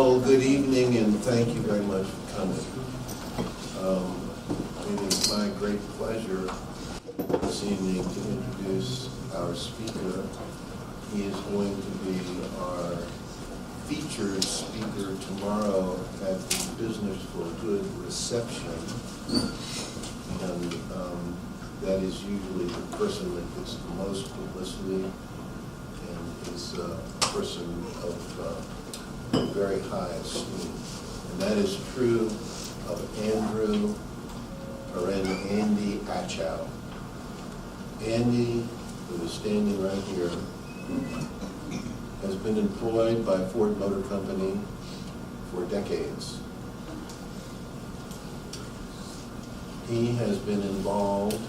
Well, good evening, and thank you very much for coming. It is my great pleasure this evening to introduce our speaker. He is going to be our featured speaker tomorrow at the Business for Good reception. And that is usually the person that gets the most publicity and is a person of very high esteem. And that is true of Andy Acho. Andy, who is standing right here, has been employed by Ford Motor Company for decades. He has been involved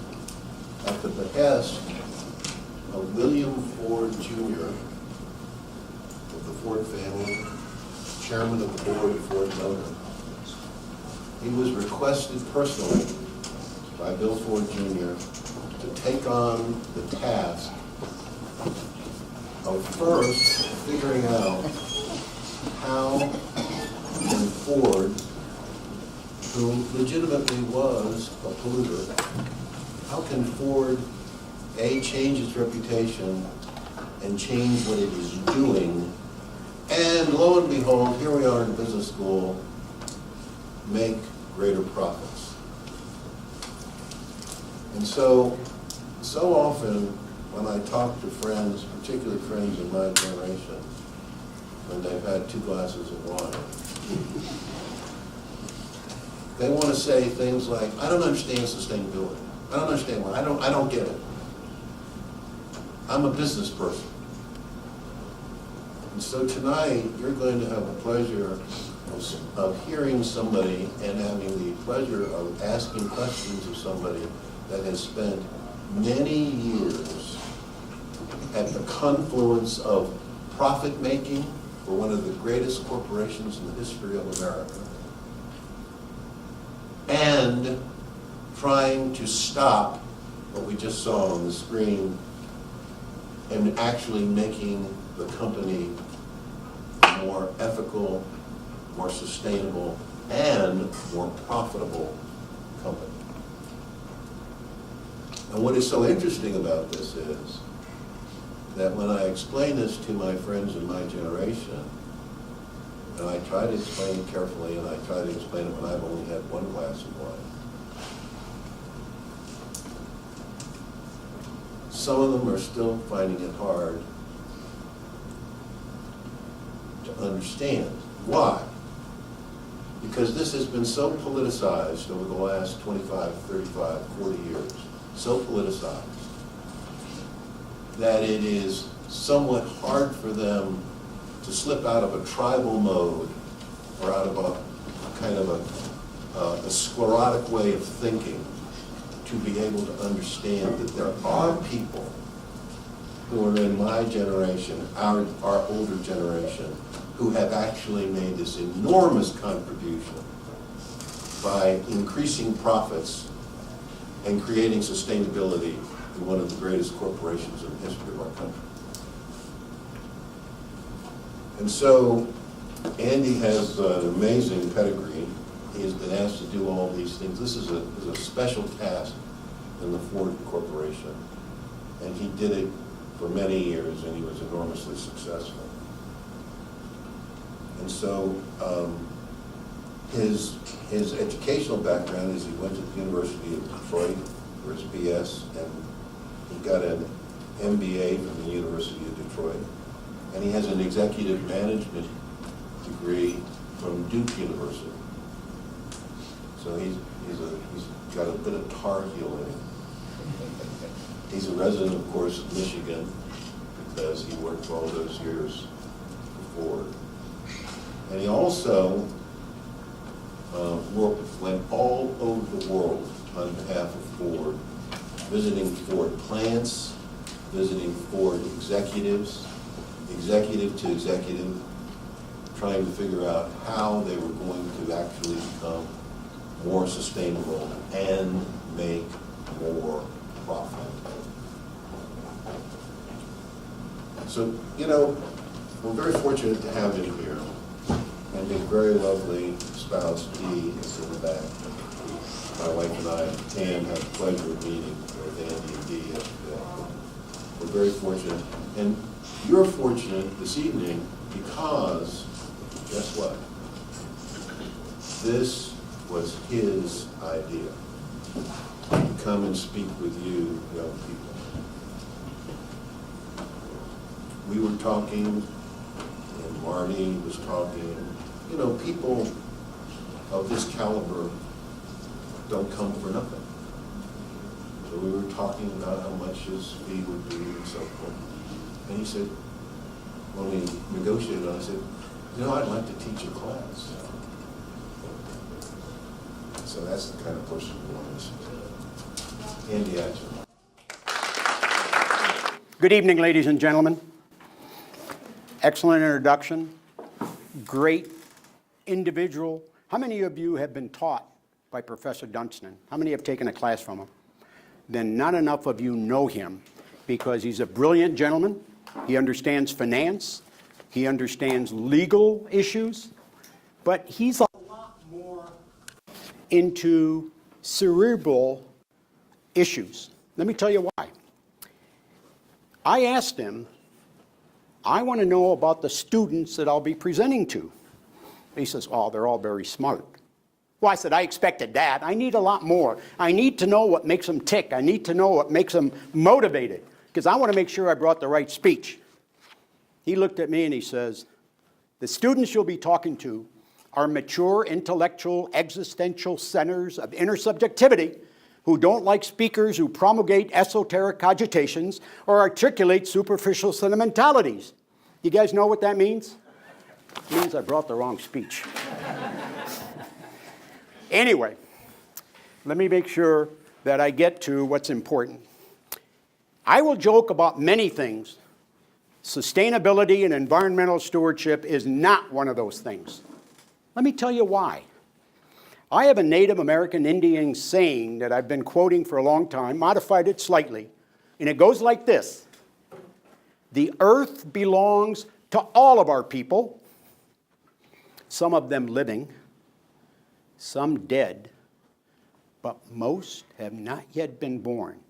at the behest of William Ford Jr., of the Ford family, chairman of the board of Ford Motor. He was requested personally by Bill Ford Jr. to take on the task of first figuring out how when Ford, who legitimately was a polluter, how can Ford, A, change its reputation and change what it is doing, and lo and behold, here we are in business school, make greater profits. And so often when I talk to friends, particularly friends in my generation, when they've had 2 glasses of wine, they want to say things like, I don't understand sustainability. I don't understand why. I don't get it. I'm a business person. And so tonight, you're going to have the pleasure of hearing somebody and having the pleasure of asking questions of somebody that has spent many years at the confluence of profit-making for one of the greatest corporations in the history of America, and trying to stop what we just saw on the screen and actually making the company more ethical, more sustainable, and more profitable company. And what is so interesting about this is that when I explain this to my friends in my generation, and I try to explain it carefully, and I try to explain it when I've only had 1 glass of wine, some of them are still finding it hard to understand. Why? Because this has been so politicized over the last 25, 35, 40 years, so politicized, that it is somewhat hard for them to slip out of a tribal mode or out of a kind of a sclerotic way of thinking to be able to understand that there are people who are in my generation, our older generation, who have actually made this enormous contribution by increasing profits and creating sustainability in one of the greatest corporations in the history of our country. And so Andy has an amazing pedigree. He has been asked to do all these things. This is a special task in the Ford Corporation, and he did it for many years, and he was enormously successful. And so his educational background is he went to the University of Detroit for his BS, and he got an MBA from the University of Detroit, and he has an executive management degree from Duke University. So he's got a bit of Tar Heel in him. He's a resident, of course, of Michigan, because he worked for all those years for Ford. And he also went all over the world on behalf of Ford, visiting Ford plants, visiting Ford executives, executive to executive, trying to figure out how they were going to actually become more sustainable and make more profit. So, we're very fortunate to have him here. And his very lovely spouse, Dee, is in the back. My wife and I, Ann, had the pleasure of meeting with Andy and Dee yesterday. We're very fortunate. And you're fortunate this evening because, guess what? This was his idea. To come and speak with you, young people. We were talking, and Marty was talking. You know, people of this caliber don't come for nothing. So we were talking about how much his fee would be and so forth. And he said, when we negotiated, I said, you know, I'd like to teach a class. So that's the kind of person we want to listen to. Andy Acho. Good evening, ladies and gentlemen. Excellent introduction. Great individual. How many of you have been taught by Professor Dunstan? How many have taken a class from him? Then not enough of you know him because he's a brilliant gentleman. He understands finance. He understands legal issues. But he's a lot more into cerebral issues. Let me tell you why. I asked him, I want to know about the students that I'll be presenting to. He says, oh, they're all very smart. Well, I said, I expected that. I need a lot more. I need to know what makes them tick. I need to know what makes them motivated because I want to make sure I brought the right speech. He looked at me and he says, the students you'll be talking to are mature, intellectual, existential centers of inner subjectivity who don't like speakers who promulgate esoteric cogitations or articulate superficial sentimentalities. You guys know what that means? It means I brought the wrong speech. Anyway, let me make sure that I get to what's important. I will joke about many things. Sustainability and environmental stewardship is not one of those things. Let me tell you why. I have a Native American Indian saying that I've been quoting for a long time, modified it slightly, and it goes like this. The earth belongs to all of our people, some of them living, some dead, but most have not yet been born.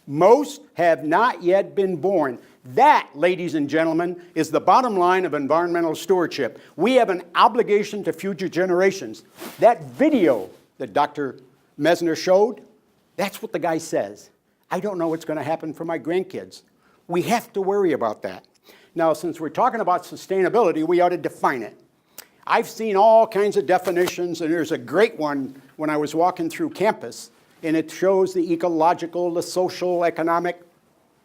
Most have not yet been born. That, ladies and gentlemen, is the bottom line of environmental stewardship. We have an obligation to future generations. That video that Dr. Mesner showed, that's what the guy says. I don't know what's going to happen for my grandkids. We have to worry about that. Now, since we're talking about sustainability, we ought to define it. I've seen all kinds of definitions, and there's a great one when I was walking through campus, and it shows the ecological, the social, economic.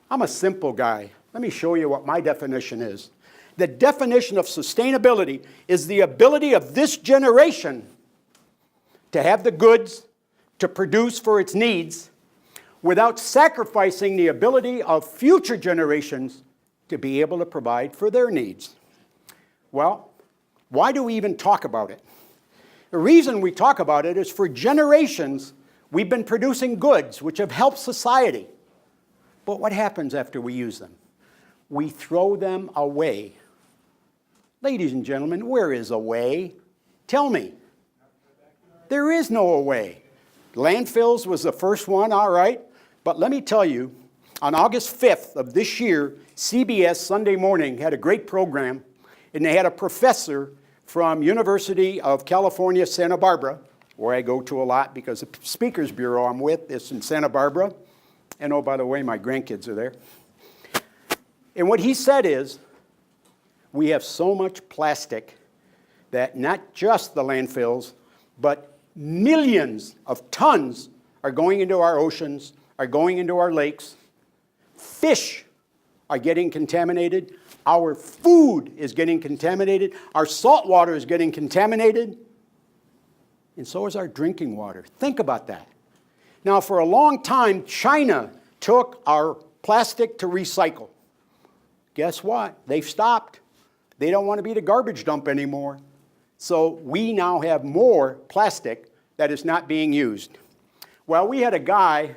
I'm a simple guy. Let me show you what my definition is. The definition of sustainability is the ability of this generation to have the goods to produce for its needs without sacrificing the ability of future generations to be able to provide for their needs. Well, why do we even talk about it? The reason we talk about it is for generations we've been producing goods which have helped society. But what happens after we use them? We throw them away. Ladies and gentlemen, where is away? Tell me. There is no away. Landfills was the first one, all right. But let me tell you, on August 5th of this year, CBS Sunday Morning had a great program, and they had a professor from University of California, Santa Barbara, where I go to a lot because the Speakers Bureau I'm with is in Santa Barbara. And oh, by the way, my grandkids are there. And what he said is, we have so much plastic that not just the landfills, but millions of tons are going into our oceans, are going into our lakes. Fish are getting contaminated. Our food is getting contaminated. Our salt water is getting contaminated. And so is our drinking water. Think about that. Now, for a long time, China took our plastic to recycle. Guess what? They've stopped. They don't want to be the garbage dump anymore. So we now have more plastic that is not being used. Well, we had a guy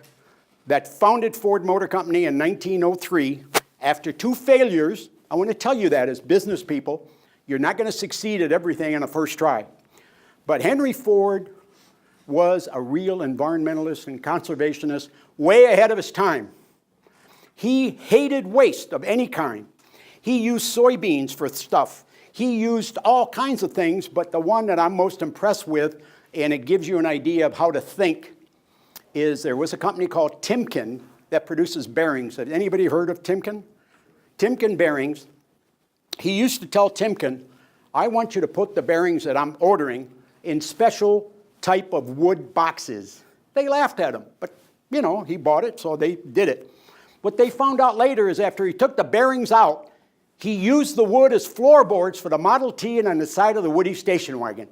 that founded Ford Motor Company in 1903. After 2 failures, I want to tell you that as business people, You're not going to succeed at everything on a first try. But Henry Ford was a real environmentalist and conservationist way ahead of his time. He hated waste of any kind. He used soybeans for stuff. He used all kinds of things, but the one that I'm most impressed with, and it gives you an idea of how to think, is there was a company called Timken that produces bearings. Have anybody heard of Timken? Timken bearings. He used to tell Timken, I want you to put the bearings that I'm ordering in special type of wood boxes. They laughed at him, but you know, he bought it, so they did it. What they found out later is after he took the bearings out, he used the wood as floorboards for the Model T and on the side of the Woody station wagon.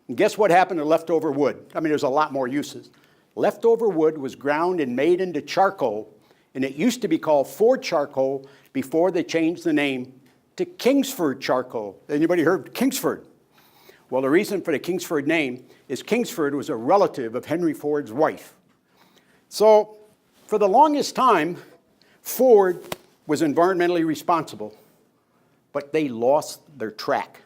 And guess what happened to leftover wood? I mean, there's a lot more uses. Leftover wood was ground and made into charcoal, and it used to be called Ford charcoal before they changed the name to Kingsford charcoal. Anybody heard of Kingsford? Well, the reason for the Kingsford name is Kingsford was a relative of Henry Ford's wife. So, for the longest time, Ford was environmentally responsible, but they lost their track.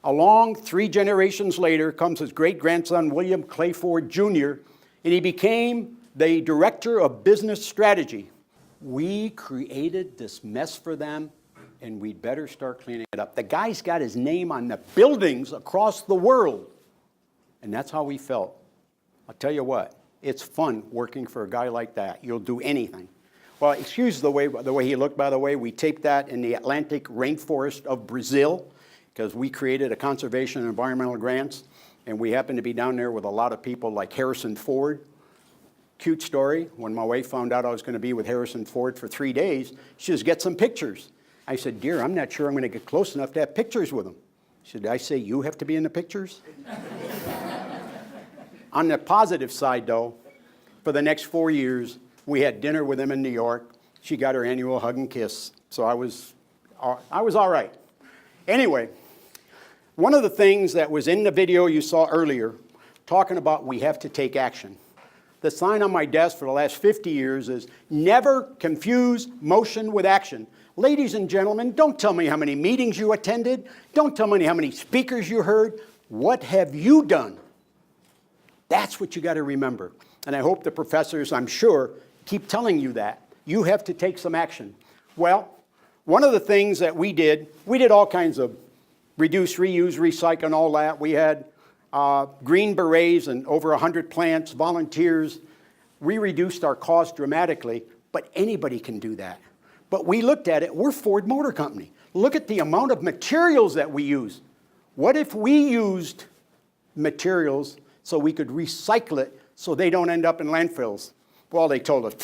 Along 3 generations later comes his great-grandson, William Clay Ford Jr., and he became the director of business strategy. We created this mess for them, and we'd better start cleaning it up. The guy's got his name on the buildings across the world, and that's how we felt. I'll tell you what, it's fun working for a guy like that. You'll do anything. Well, excuse the way he looked, by the way. We taped that in the Atlantic rainforest of Brazil because we created a conservation and environmental grants, and we happened to be down there with a lot of people like Harrison Ford. Cute story. When my wife found out I was going to be with Harrison Ford for 3 days, she says, get some pictures. I said, dear, I'm not sure I'm going to get close enough to have pictures with him. She said, did I say you have to be in the pictures? On the positive side, though, for the next 4 years, we had dinner with him in New York. She got her annual hug and kiss, so I was all right. Anyway, one of the things that was in the video you saw earlier, talking about we have to take action. The sign on my desk for the last 50 years is, never confuse motion with action. Ladies and gentlemen, don't tell me how many meetings you attended. Don't tell me how many speakers you heard. What have you done? That's what you got to remember. And I hope the professors, I'm sure, keep telling you that. You have to take some action. Well, one of the things that we did all kinds of reduce, reuse, recycle, and all that. We had Green Berets and over 100 plants, volunteers. We reduced our cost dramatically, but anybody can do that. But we looked at it, we're Ford Motor Company. Look at the amount of materials that we use. What if we used materials so we could recycle it so they don't end up in landfills? Well, they told us,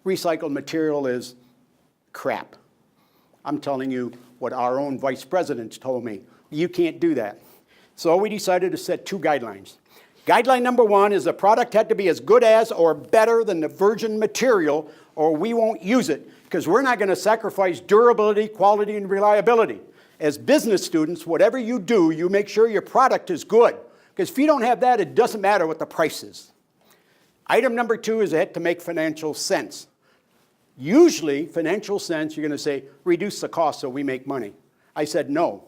recycled material is crap. I'm telling you what our own vice presidents told me. You can't do that. So we decided to set 2 guidelines. Guideline number 1 is the product had to be as good as or better than the virgin material, or we won't use it, because we're not going to sacrifice durability, quality, and reliability. As business students, whatever you do, you make sure your product is good, because if you don't have that, it doesn't matter what the price is. Item number 2 is it had to make financial sense. Usually, financial sense, you're going to say, reduce the cost so we make money. I said, no.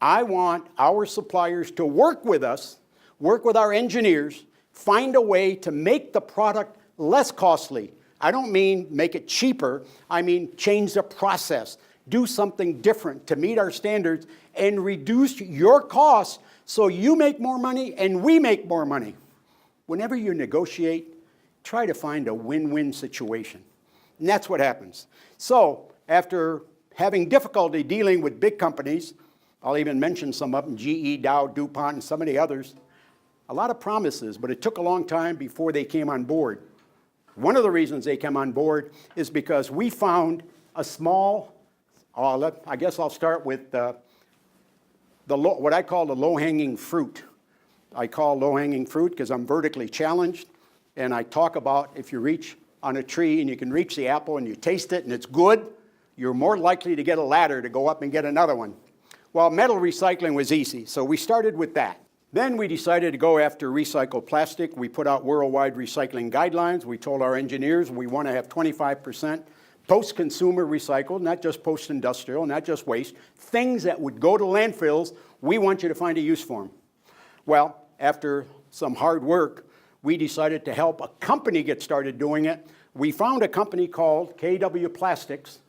I want our suppliers to work with us, work with our engineers, find a way to make the product less costly. I don't mean make it cheaper. I mean change the process. Do something different to meet our standards and reduce your costs so you make more money and we make more money. Whenever you negotiate, try to find a win-win situation. And that's what happens. So after having difficulty dealing with big companies, I'll even mention some of them, GE, Dow, DuPont, and some of the others, a lot of promises, but it took a long time before they came on board. One of the reasons they came on board is because we found a small, I guess I'll start with what I call the low-hanging fruit. I call low-hanging fruit because I'm vertically challenged, and I talk about if you reach on a tree and you can reach the apple and you taste it and it's good, you're more likely to get a ladder to go up and get another one. Well, metal recycling was easy, so we started with that. Then we decided to go after recycled plastic. We put out worldwide recycling guidelines. We told our engineers we want to have 25% post-consumer recycled, not just post-industrial, not just waste, things that would go to landfills, we want you to find a use for them. Well, after some hard work, we decided to help a company get started doing it. We found a company called KW Plastics,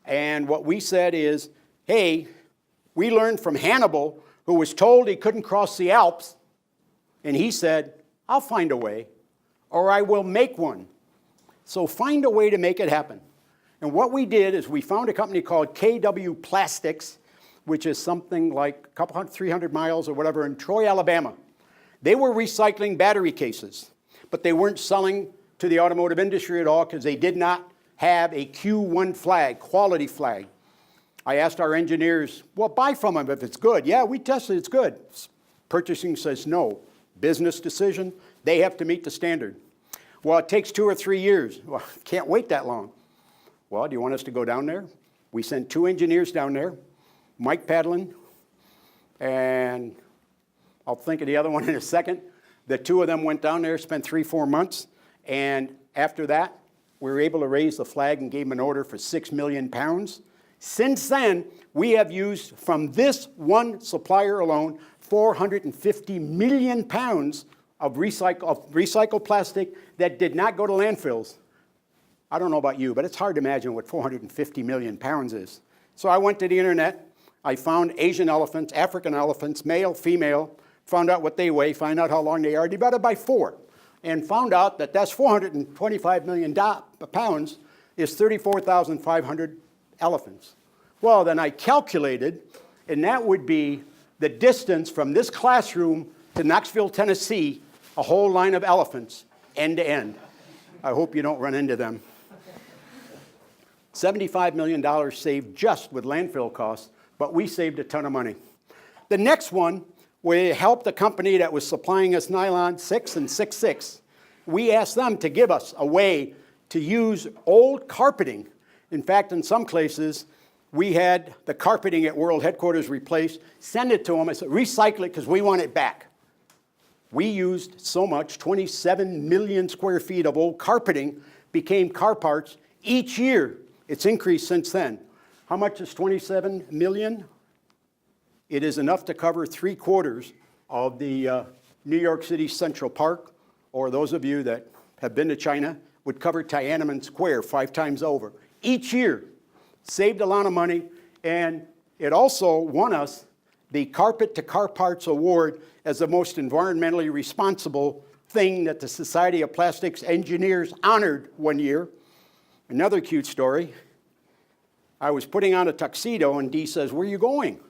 and what we said is, hey, we learned from Hannibal, who was told he couldn't cross the Alps, and he said, I'll find a way, or I will make one. So find a way to make it happen. And what we did is we found a company called KW Plastics, which is something like a couple hundred, 300 miles or whatever in Troy, Alabama. They were recycling battery cases, but they weren't selling to the automotive industry at all because they did not have a Q1 flag, quality flag. I asked our engineers, well, buy from them if it's good. Yeah, we tested, it's good. Purchasing says no. Business decision, they have to meet the standard. Well, it takes 2 or 3 years. Well, can't wait that long. Well, do you want us to go down there? We sent 2 engineers down there, Mike Padlin, and I'll think of the other one in a second. The 2 of them went down there, spent 3-4 months, and after that, we were able to raise the flag and gave them an order for 6 million pounds. Since then, we have used, from this one supplier alone, 450 million pounds of recycled plastic that did not go to landfills. I don't know about you, but it's hard to imagine what 450 million pounds is. So I went to the internet. I found Asian elephants, African elephants, male, female, found out what they weigh, find out how long they are, divided by 4, and found out that that's 425 million pounds is 34,500 elephants. Well, then I calculated, and that would be the distance from this classroom to Knoxville, Tennessee, a whole line of elephants, end to end. I hope you don't run into them. $75 million saved just with landfill costs, but we saved a ton of money. The next one, we helped a company that was supplying us nylon 6 and 6/6. We asked them to give us a way to use old carpeting. In fact, in some places, we had the carpeting at World Headquarters replaced, send it to them, I said, recycle it because we want it back. We used so much, 27 million square feet of old carpeting became car parts each year. It's increased since then. How much is 27 million? It is enough to cover 3/4 of the New York City Central Park, or those of you that have been to China would cover Tiananmen Square 5 times over. Each year, saved a lot of money, and it also won us the Carpet to Car Parts Award as the most environmentally responsible thing that the Society of Plastics Engineers honored one year. Another cute story. I was putting on a tuxedo, and Dee says, where are you going?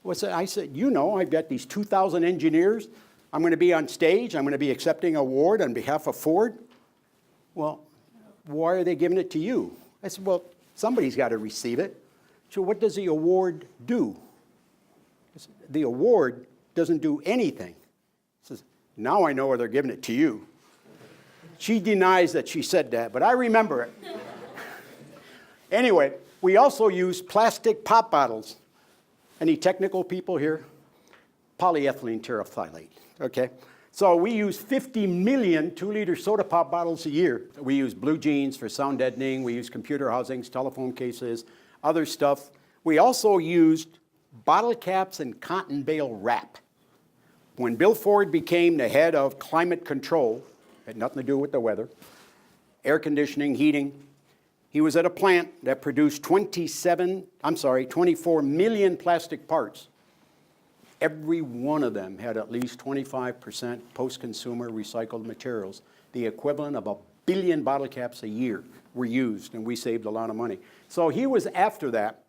I said, you know, I've got these 2,000 engineers. I'm going to be on stage. I'm going to be accepting an award on behalf of Ford. Well, why are they giving it to you? I said, well, somebody's got to receive it. So what does the award do? I said, the award doesn't do anything. He says, now I know why they're giving it to you. She denies that she said that, but I remember it. Anyway, we also use plastic pop bottles. Any technical people here? Polyethylene terephthalate, okay? So we use 50 million 2-liter soda pop bottles a year. We use blue jeans for sound deadening. We use computer housings, telephone cases, other stuff. We also used bottle caps and cotton bale wrap. When Bill Ford became the head of climate control, had nothing to do with the weather, air conditioning, heating, he was at a plant that produced 24 million plastic parts. Every one of them had at least 25% post-consumer recycled materials. The equivalent of 1 billion bottle caps a year were used, and we saved a lot of money. So he was after that.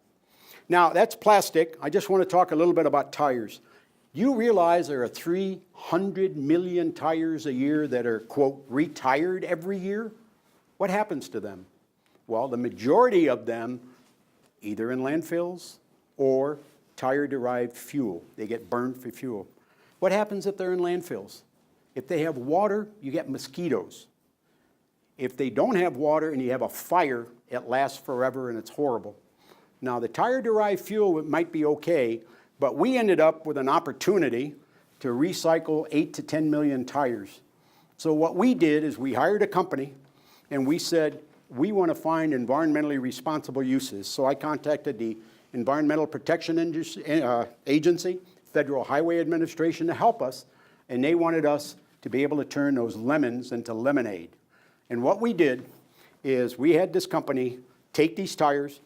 Now, that's plastic. I just want to talk a little bit about tires. You realize there are 300 million tires a year that are, quote, retired every year? What happens to them? Well, the majority of them either in landfills or tire-derived fuel. They get burned for fuel. What happens if they're in landfills? If they have water, you get mosquitoes. If they don't have water and you have a fire, it lasts forever and it's horrible. Now, the tire-derived fuel might be okay, but we ended up with an opportunity to recycle 8 to 10 million tires. So what we did is we hired a company and we said, we want to find environmentally responsible uses. So I contacted the Environmental Protection Agency, Federal Highway Administration to help us, and they wanted us to be able to turn those lemons into lemonade. And what we did is we had this company take these tires,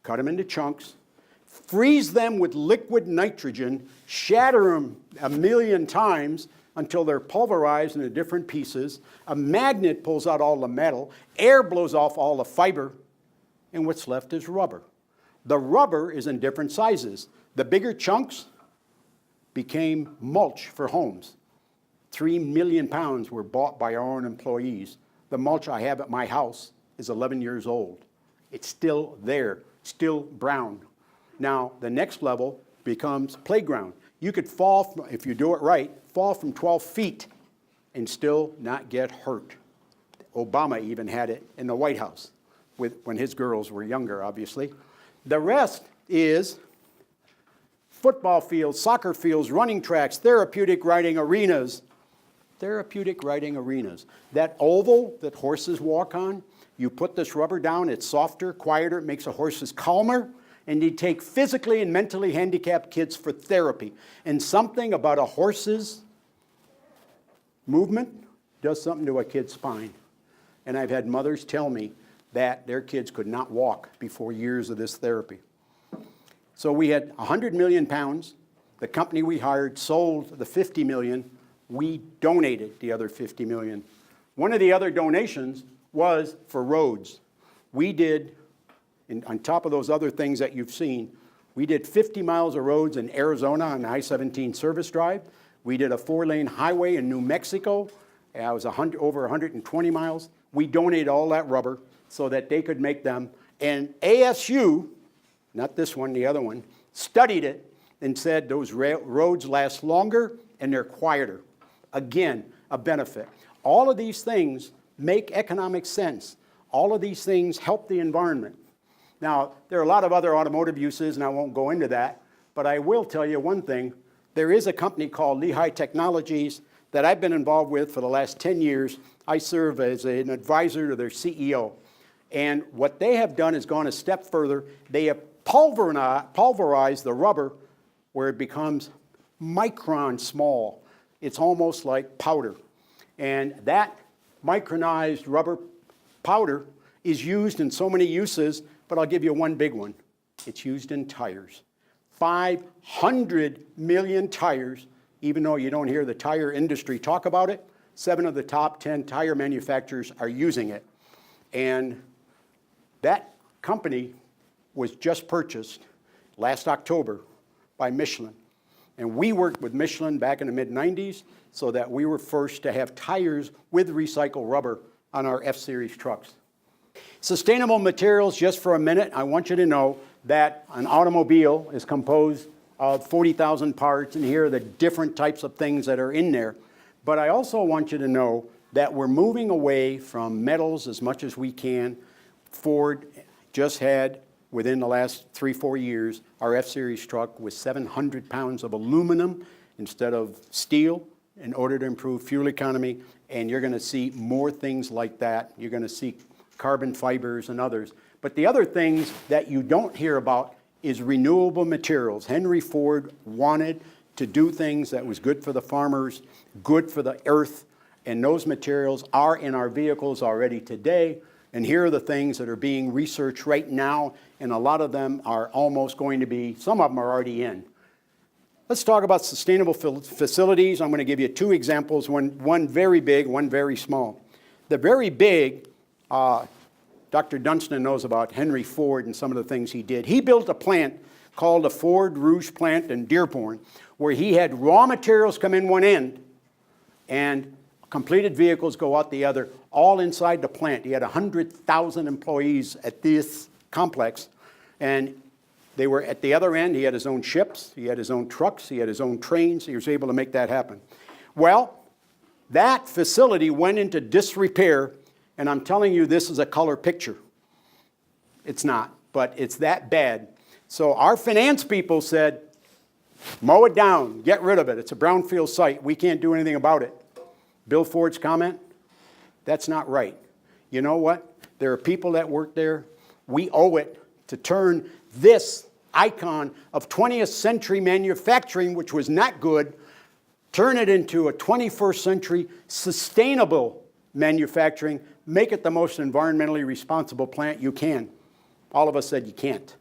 cut them into chunks, freeze them with liquid nitrogen, shatter them 1,000,000 times until they're pulverized into different pieces. A magnet pulls out all the metal, air blows off all the fiber, and what's left is rubber. The rubber is in different sizes. The bigger chunks became mulch for homes. 3 million pounds were bought by our own employees. The mulch I have at my house is 11 years old. It's still there, still brown. Now, the next level becomes playground. You could fall, if you do it right, fall from 12 feet and still not get hurt. Obama even had it in the White House when his girls were younger, obviously. The rest is football fields, soccer fields, running tracks, therapeutic riding arenas. Therapeutic riding arenas. That oval that horses walk on, you put this rubber down, it's softer, quieter, it makes the horses calmer, and you take physically and mentally handicapped kids for therapy. And something about a horse's movement does something to a kid's spine. And I've had mothers tell me that their kids could not walk before years of this therapy. So we had 100 million pounds. The company we hired sold the 50 million. We donated the other 50 million. One of the other donations was for roads. We did, on top of those other things that you've seen, we did 50 miles of roads in Arizona on I-17 service drive. We did a 4-lane highway in New Mexico. It was over 120 miles. We donated all that rubber so that they could make them. And ASU, not this one, the other one, studied it and said those roads last longer and they're quieter. Again, a benefit. All of these things make economic sense. All of these things help the environment. Now, there are a lot of other automotive uses, and I won't go into that, but I will tell you one thing. There is a company called Lehigh Technologies that I've been involved with for the last 10 years. I serve as an advisor to their CEO. And what they have done is gone a step further. They have pulverized the rubber where it becomes micron small. It's almost like powder. And that micronized rubber powder is used in so many uses, but I'll give you one big one. It's used in tires. 500 million tires, even though you don't hear the tire industry talk about it, 7 of the top 10 tire manufacturers are using it. And that company was just purchased last October by Michelin. And we worked with Michelin back in the mid-90s so that we were first to have tires with recycled rubber on our F-Series trucks. Sustainable materials, just for a minute, I want you to know that an automobile is composed of 40,000 parts, and here are the different types of things that are in there. But I also want you to know that we're moving away from metals as much as we can. Ford just had, within the last 3-4 years, our F-Series truck with 700 pounds of aluminum instead of steel in order to improve fuel economy, and you're going to see more things like that. You're going to see carbon fibers and others. But the other things that you don't hear about is renewable materials. Henry Ford wanted to do things that was good for the farmers, good for the earth, and those materials are in our vehicles already today. And here are the things that are being researched right now, and a lot of them are almost going to be, some of them are already in. Let's talk about sustainable facilities. I'm going to give you 2 examples, one very big, one very small. The very big, Dr. Dunstan knows about Henry Ford and some of the things he did. He built a plant called the Ford Rouge plant in Dearborn, where he had raw materials come in one end and completed vehicles go out the other, all inside the plant. He had 100,000 employees at this complex, and they were at the other end. He had his own ships, he had his own trucks, he had his own trains. He was able to make that happen. Well, that facility went into disrepair, and I'm telling you, this is a color picture. It's not, but it's that bad. So our finance people said, mow it down, get rid of it. It's a brownfield site. We can't do anything about it. Bill Ford's comment, that's not right. You know what? There are people that work there. We owe it to turn this icon of 20th century manufacturing, which was not good, turn it into a 21st century sustainable manufacturing, make it the most environmentally responsible plant you can. All of us said you can't.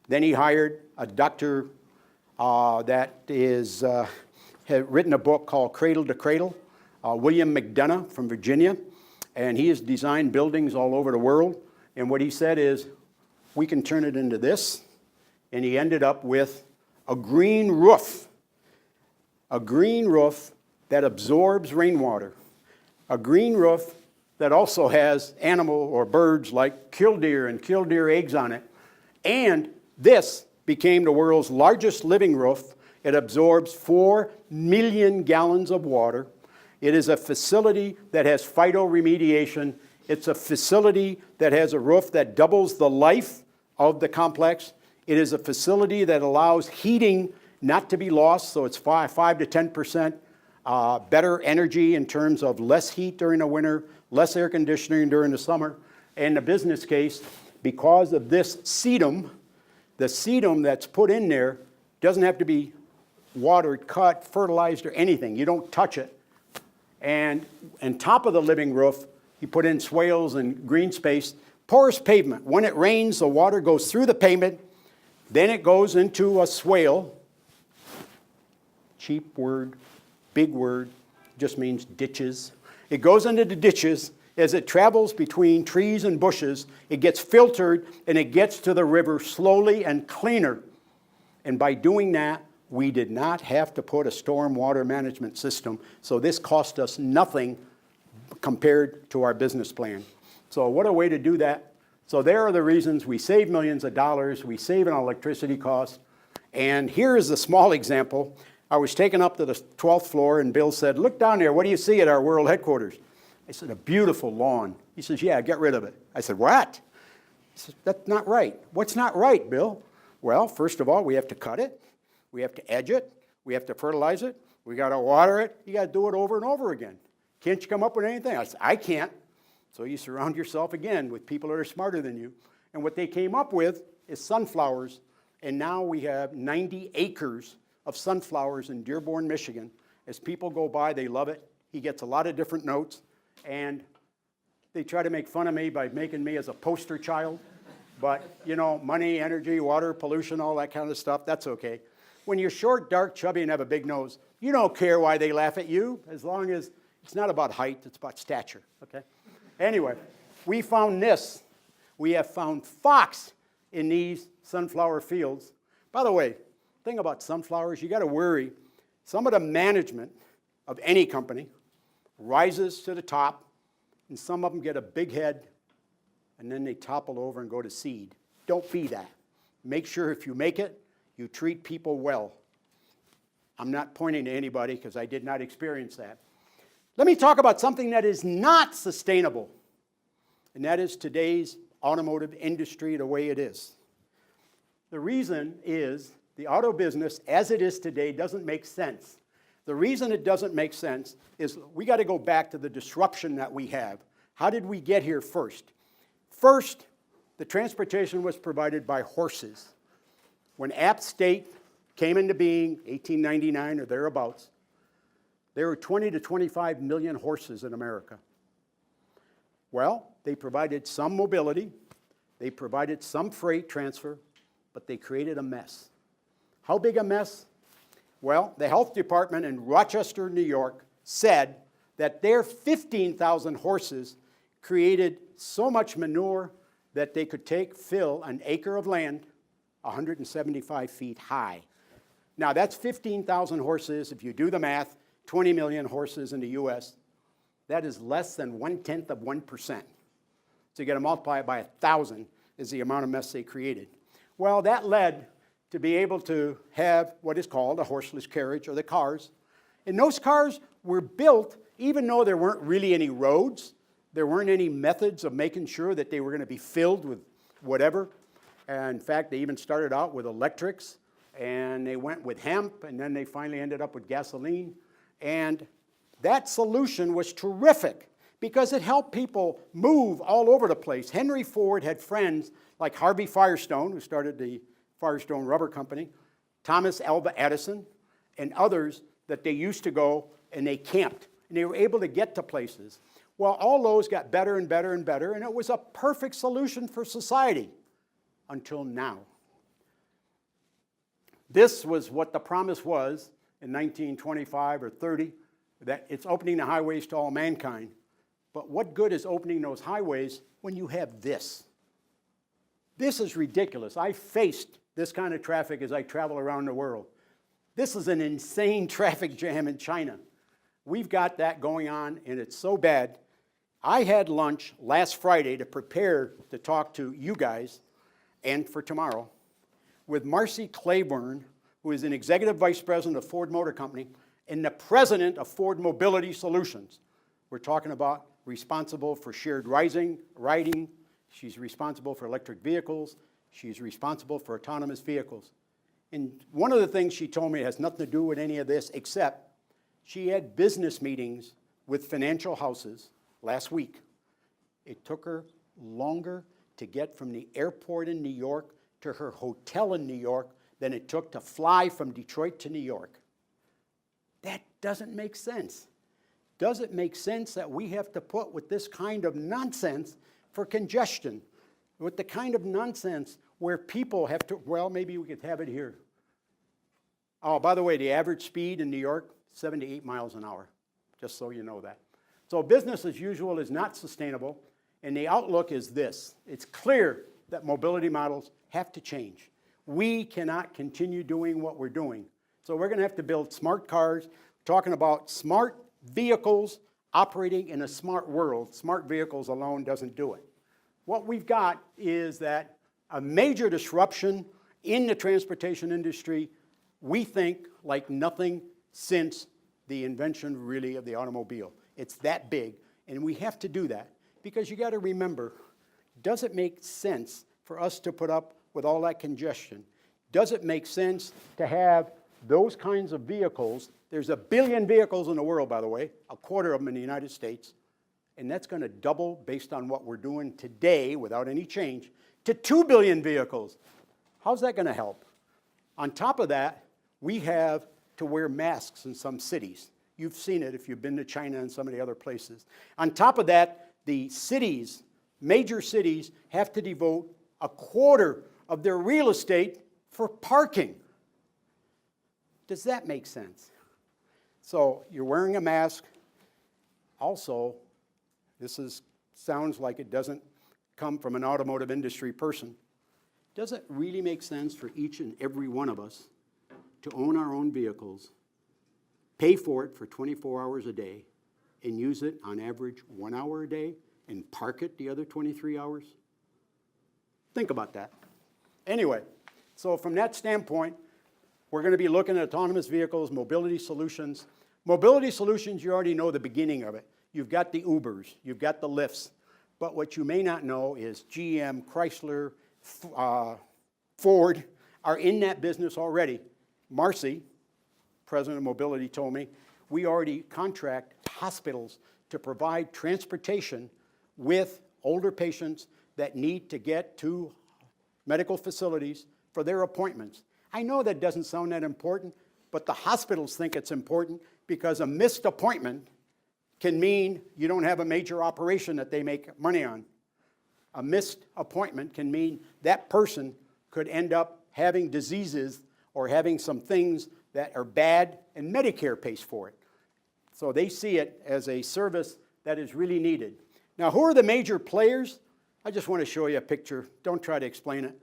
Then he hired a doctor that had written a book called Cradle to Cradle, William McDonough from Virginia, and he has designed buildings all over the world. And what he said is, we can turn it into this, and he ended up with a green roof that absorbs rainwater, a green roof that also has animal or birds like killdeer and killdeer eggs on it. And this became the world's largest living roof. It absorbs 4 million gallons of water. It is a facility that has phytoremediation. It's a facility that has a roof that doubles the life of the complex. It is a facility that allows heating not to be lost, so it's 5 to 10% better energy in terms of less heat during the winter, less air conditioning during the summer. And the business case, because of this sedum, the sedum that's put in there doesn't have to be watered, cut, fertilized, or anything. You don't touch it. And on top of the living roof, you put in swales and green space, porous pavement. When it rains, the water goes through the pavement, then it goes into a swale. Cheap word, big word, just means ditches. It goes into the ditches. As it travels between trees and bushes, it gets filtered and it gets to the river slowly and cleaner. And by doing that, we did not have to put a storm water management system, so this cost us nothing compared to our business plan. So what a way to do that. So there are the reasons we save millions of dollars, we save on electricity costs. And here is a small example. I was taken up to the 12th floor and Bill said, look down there, what do you see at our world headquarters? I said, a beautiful lawn. He says, yeah, get rid of it. I said, what? He said, that's not right. What's not right, Bill? Well, first of all, we have to cut it. We have to edge it. We have to fertilize it. We got to water it. You got to do it over and over again. Can't you come up with anything? I said, I can't. So you surround yourself again with people that are smarter than you. And what they came up with is sunflowers. And now we have 90 acres of sunflowers in Dearborn, Michigan. As people go by, they love it. He gets a lot of different notes. And they try to make fun of me by making me as a poster child. But, you know, money, energy, water, pollution, all that kind of stuff, that's okay. When you're short, dark, chubby, and have a big nose, you don't care why they laugh at you, as long as it's not about height, it's about stature, okay? Anyway, we found this. We have found fox in these sunflower fields. By the way, thing about sunflowers, you got to worry. Some of the management of any company rises to the top, and some of them get a big head, and then they topple over and go to seed. Don't be that. Make sure if you make it, you treat people well. I'm not pointing to anybody because I did not experience that. Let me talk about something that is not sustainable, and that is today's automotive industry the way it is. The reason is the auto business as it is today doesn't make sense. The reason it doesn't make sense is we got to go back to the disruption that we have. How did we get here first? First, the transportation was provided by horses. When App State came into being, 1899 or thereabouts, there were 20 to 25 million horses in America. Well, they provided some mobility, they provided some freight transfer, but they created a mess. How big a mess? Well, the health department in Rochester, New York, said that their 15,000 horses created so much manure that they could fill an acre of land 175 feet high. Now, that's 15,000 horses. If you do the math, 20 million horses in the U.S., that is less than 1/10 of 1%. So you got to multiply it by 1,000 is the amount of mess they created. Well, that led to be able to have what is called a horseless carriage, or the cars. And those cars were built even though there weren't really any roads, there weren't any methods of making sure that they were going to be filled with whatever. And in fact, they even started out with electrics, and they went with hemp, and then they finally ended up with gasoline. And that solution was terrific because it helped people move all over the place. Henry Ford had friends like Harvey Firestone, who started the Firestone Rubber Company, Thomas Alva Edison, and others that they used to go and they camped, and they were able to get to places. Well, all those got better and better and better, and it was a perfect solution for society until now. This was what the promise was in 1925 or 30, that it's opening the highways to all mankind. But what good is opening those highways when you have this? This is ridiculous. I faced this kind of traffic as I travel around the world. This is an insane traffic jam in China. We've got that going on, and it's so bad. I had lunch last Friday to prepare to talk to you guys, and for tomorrow, with Marcy Claiborne, who is an executive vice president of Ford Motor Company and the president of Ford Mobility Solutions. We're talking about responsible for shared riding. She's responsible for electric vehicles. She's responsible for autonomous vehicles. And one of the things she told me has nothing to do with any of this, except she had business meetings with financial houses last week. It took her longer to get from the airport in New York to her hotel in New York than it took to fly from Detroit to New York. That doesn't make sense. Does it make sense that we have to put with this kind of nonsense for congestion? With the kind of nonsense where people have to, well, maybe we could have it here. Oh, by the way, the average speed in New York, 78 miles an hour, just so you know that. So business as usual is not sustainable, and the outlook is this. It's clear that mobility models have to change. We cannot continue doing what we're doing. So we're going to have to build smart cars, talking about smart vehicles operating in a smart world. Smart vehicles alone doesn't do it. What we've got is that a major disruption in the transportation industry, we think, like nothing since the invention, really, of the automobile. It's that big, and we have to do that. Because you got to remember, does it make sense for us to put up with all that congestion? Does it make sense to have those kinds of vehicles? There's 1 billion vehicles in the world, by the way, 1/4 of them in the United States, and that's going to double based on what we're doing today without any change to 2 billion vehicles. How's that going to help? On top of that, we have to wear masks in some cities. You've seen it if you've been to China and some of the other places. On top of that, the cities, major cities, have to devote 1/4 of their real estate for parking. Does that make sense? So you're wearing a mask. Also, sounds like it doesn't come from an automotive industry person. Does it really make sense for each and every one of us to own our own vehicles, pay for it for 24 hours a day, and use it on average 1 hour a day, and park it the other 23 hours? Think about that. Anyway, so from that standpoint, we're going to be looking at autonomous vehicles, mobility solutions. Mobility solutions, you already know the beginning of it. You've got the Ubers, you've got the Lyfts. But what you may not know is GM, Chrysler, Ford are in that business already. Marcy, president of mobility, told me we already contract hospitals to provide transportation with older patients that need to get to medical facilities for their appointments. I know that doesn't sound that important, but the hospitals think it's important because a missed appointment can mean you don't have a major operation that they make money on. A missed appointment can mean that person could end up having diseases or having some things that are bad, and Medicare pays for it. So they see it as a service that is really needed. Now, who are the major players? I just want to show you a picture. Don't try to explain it.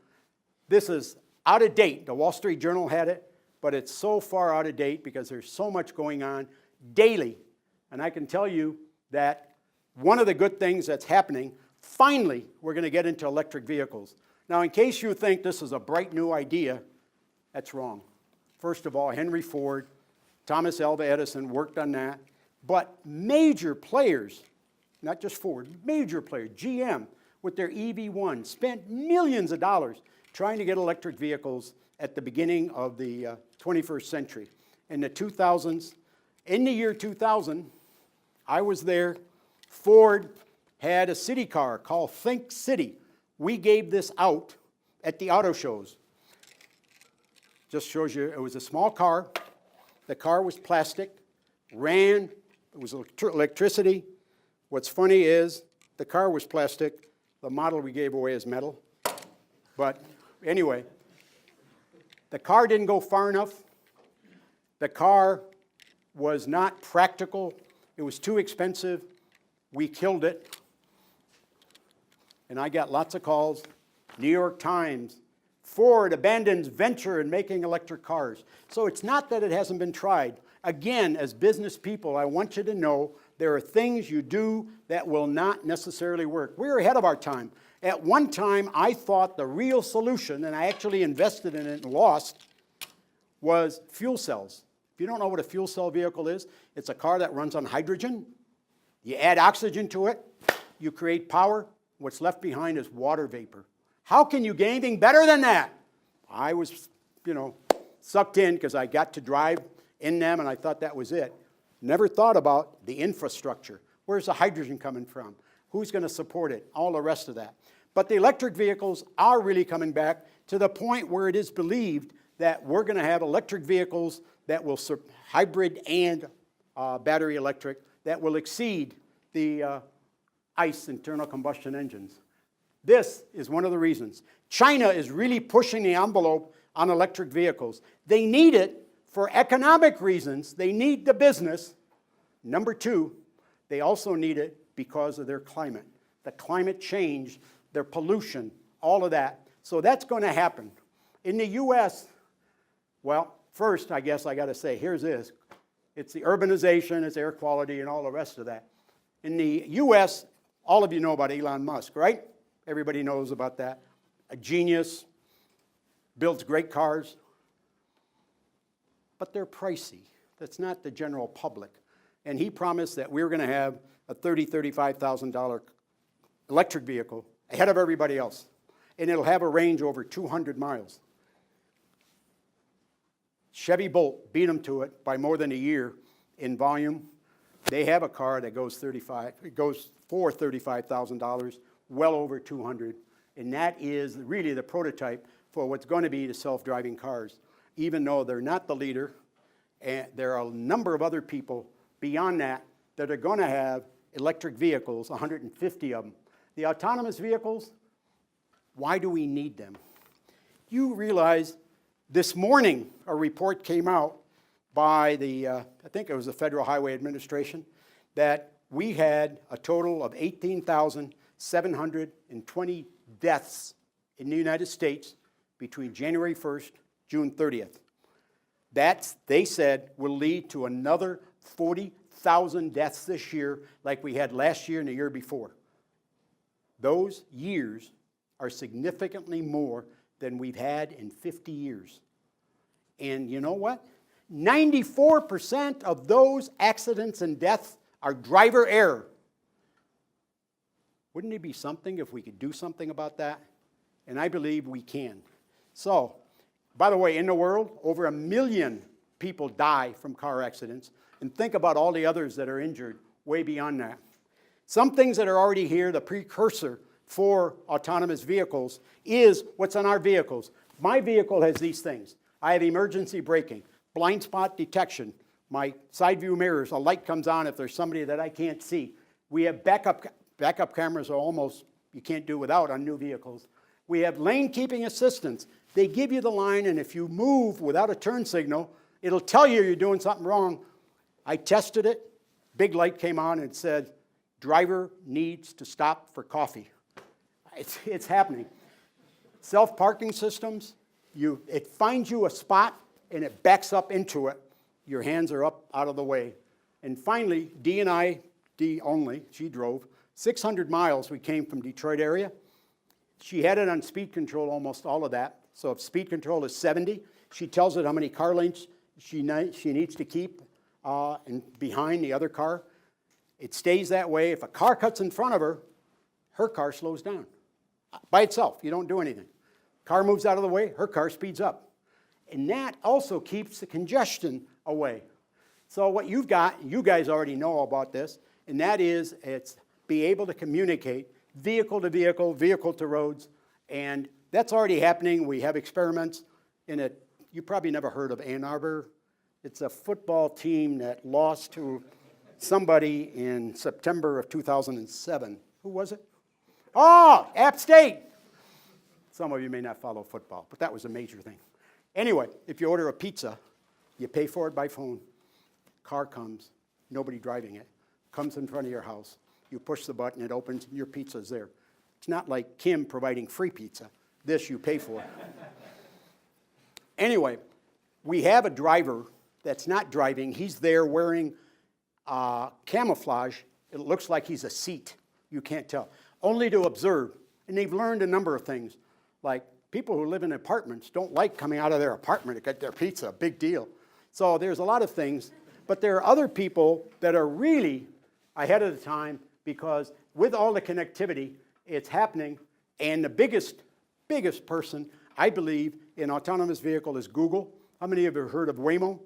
This is out of date. The Wall Street Journal had it, but it's so far out of date because there's so much going on daily. And I can tell you that one of the good things that's happening, finally, we're going to get into electric vehicles. Now, in case you think this is a bright new idea, that's wrong. First of all, Henry Ford, Thomas Alva Edison worked on that. But major players, not just Ford, major players, GM, with their EV1, spent millions of dollars trying to get electric vehicles at the beginning of the 21st century. In the 2000s, in the year 2000, I was there Ford had a city car called Think City. We gave this out at the auto shows. Just shows you, it was a small car. The car was plastic, ran, it was electricity. What's funny is the car was plastic. The model we gave away is metal. But anyway, the car didn't go far enough. The car was not practical. It was too expensive. We killed it. And I got lots of calls. New York Times, Ford abandons venture in making electric cars. So it's not that it hasn't been tried. Again, as business people, I want you to know there are things you do that will not necessarily work. We're ahead of our time. At one time, I thought the real solution, and I actually invested in it and lost, was fuel cells. If you don't know what a fuel cell vehicle is, it's a car that runs on hydrogen. You add oxygen to it, you create power. What's left behind is water vapor. How can you get anything better than that? I was, sucked in because I got to drive in them and I thought that was it. Never thought about the infrastructure. Where's the hydrogen coming from? Who's going to support it? All the rest of that. But the electric vehicles are really coming back to the point where it is believed that we're going to have electric vehicles that will, hybrid and battery electric, that will exceed the ICE, internal combustion engines. This is one of the reasons. China is really pushing the envelope on electric vehicles. They need it for economic reasons. They need the business. Number two, they also need it because of their climate. The climate change, their pollution, all of that. So that's going to happen. In the U.S., well, first, I guess I got to say, here's this. It's the urbanization, it's air quality, and all the rest of that. In the U.S., all of you know about Elon Musk, right? Everybody knows about that. A genius, builds great cars, but they're pricey. That's not the general public. And he promised that we were going to have a $30,000, $35,000 electric vehicle ahead of everybody else. And it'll have a range over 200 miles. Chevy Bolt beat them to it by more than a year in volume. They have a car that goes for $35,000, well over 200. And that is really the prototype for what's going to be the self-driving cars. Even though they're not the leader, and there are a number of other people beyond that that are going to have electric vehicles, 150 of them. The autonomous vehicles, why do we need them? You realize this morning a report came out by the, I think it was the Federal Highway Administration, that we had a total of 18,720 deaths in the United States between January 1st, June 30th. That, they said, will lead to another 40,000 deaths this year like we had last year and the year before. Those years are significantly more than we've had in 50 years. And you know what? 94% of those accidents and deaths are driver error. Wouldn't it be something if we could do something about that? And I believe we can. So, by the way, in the world, over 1 million people die from car accidents. And think about all the others that are injured way beyond that. Some things that are already here, the precursor for autonomous vehicles, is what's on our vehicles. My vehicle has these things. I have emergency braking, blind spot detection. My side view mirrors, a light comes on if there's somebody that I can't see. We have backup cameras are almost, you can't do without on new vehicles. We have lane keeping assistance. They give you the line, and if you move without a turn signal, it'll tell you you're doing something wrong. I tested it. Big light came on and it said, driver needs to stop for coffee. It's happening. Self-parking systems, it finds you a spot and it backs up into it. Your hands are up out of the way. And finally, Dee only, she drove 600 miles. We came from Detroit area. She had it on speed control, almost all of that. So if speed control is 70, she tells it how many car lengths she needs to keep and behind the other car. It stays that way. If a car cuts in front of her, her car slows down by itself. You don't do anything. Car moves out of the way, her car speeds up. And that also keeps the congestion away. So what you've got, you guys already know about this, and that is it's be able to communicate vehicle to vehicle, vehicle to roads, and that's already happening. We have experiments in it. You probably never heard of Ann Arbor. It's a football team that lost to somebody in September of 2007. Who was it? Oh, App State. Some of you may not follow football, but that was a major thing. Anyway, if you order a pizza, you pay for it by phone. Car comes, nobody driving it. Comes in front of your house. You push the button, it opens, and your pizza's there. It's not like Kim providing free pizza. This you pay for. Anyway, we have a driver that's not driving. He's there wearing camouflage. It looks like he's a seat. You can't tell. Only to observe. And they've learned a number of things. Like people who live in apartments don't like coming out of their apartment to get their pizza. Big deal. So there's a lot of things. But there are other people that are really ahead of the time because with all the connectivity, it's happening. And the biggest person, I believe, in autonomous vehicle is Google. How many of you have heard of Waymo?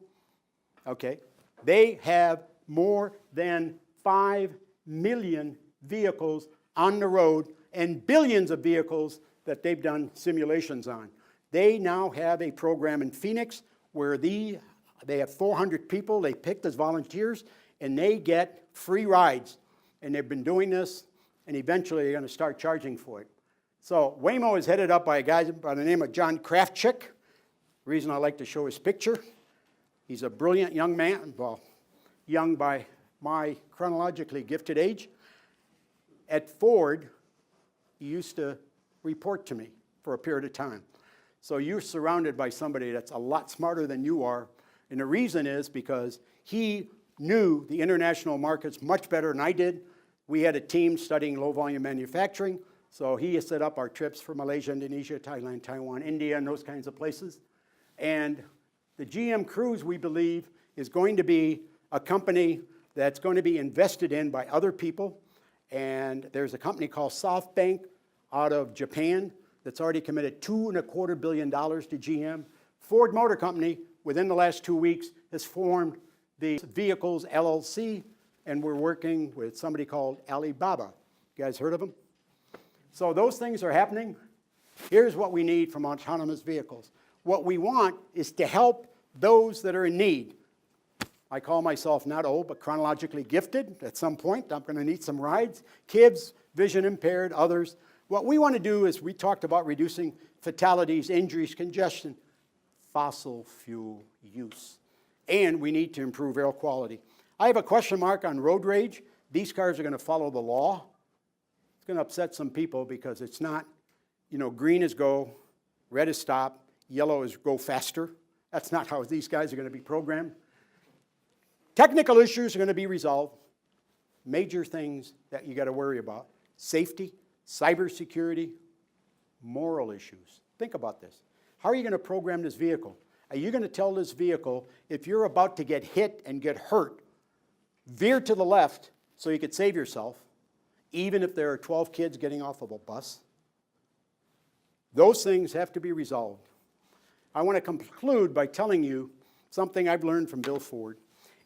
Okay. They have more than 5 million vehicles on the road and billions of vehicles that they've done simulations on. They now have a program in Phoenix where they have 400 people they picked as volunteers, and they get free rides. And they've been doing this, and eventually they're going to start charging for it. So Waymo is headed up by a guy by the name of John Krafchick. The reason I like to show his picture, he's a brilliant young man, well, young by my chronologically gifted age. At Ford, he used to report to me for a period of time. So you're surrounded by somebody that's a lot smarter than you are. And the reason is because he knew the international markets much better than I did. We had a team studying low-volume manufacturing. So he has set up our trips for Malaysia, Indonesia, Thailand, Taiwan, India, and those kinds of places. And the GM Cruise, we believe, is going to be a company that's going to be invested in by other people. And there's a company called SoftBank out of Japan that's already committed $2.25 billion to GM. Ford Motor Company, within the last 2 weeks, has formed the Vehicles LLC, and we're working with somebody called Alibaba. You guys heard of them? So those things are happening. Here's what we need from autonomous vehicles. What we want is to help those that are in need. I call myself not old, but chronologically gifted. At some point, I'm going to need some rides. Kids, vision impaired, others. What we want to do is, we talked about reducing fatalities, injuries, congestion, fossil fuel use. And we need to improve air quality. I have a question mark on road rage. These cars are going to follow the law. It's going to upset some people because it's not, green is go, red is stop, yellow is go faster. That's not how these guys are going to be programmed. Technical issues are going to be resolved. Major things that you got to worry about: safety, cybersecurity, moral issues. Think about this. How are you going to program this vehicle? Are you going to tell this vehicle, if you're about to get hit and get hurt, veer to the left so you could save yourself, even if there are 12 kids getting off of a bus? Those things have to be resolved. I want to conclude by telling you something I've learned from Bill Ford,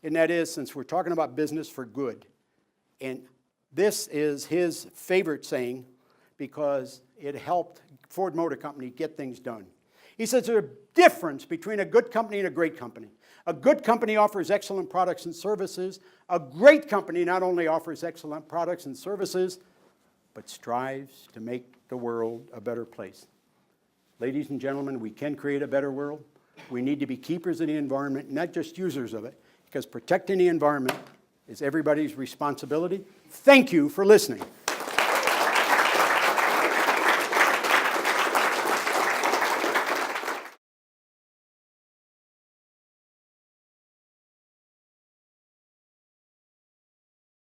and that is, since we're talking about business for good, and this is his favorite saying because it helped Ford Motor Company get things done. He says there's a difference between a good company and a great company. A good company offers excellent products and services. A great company not only offers excellent products and services, but strives to make the world a better place. Ladies and gentlemen, we can create a better world. We need to be keepers of the environment, not just users of it, because protecting the environment is everybody's responsibility. Thank you for listening.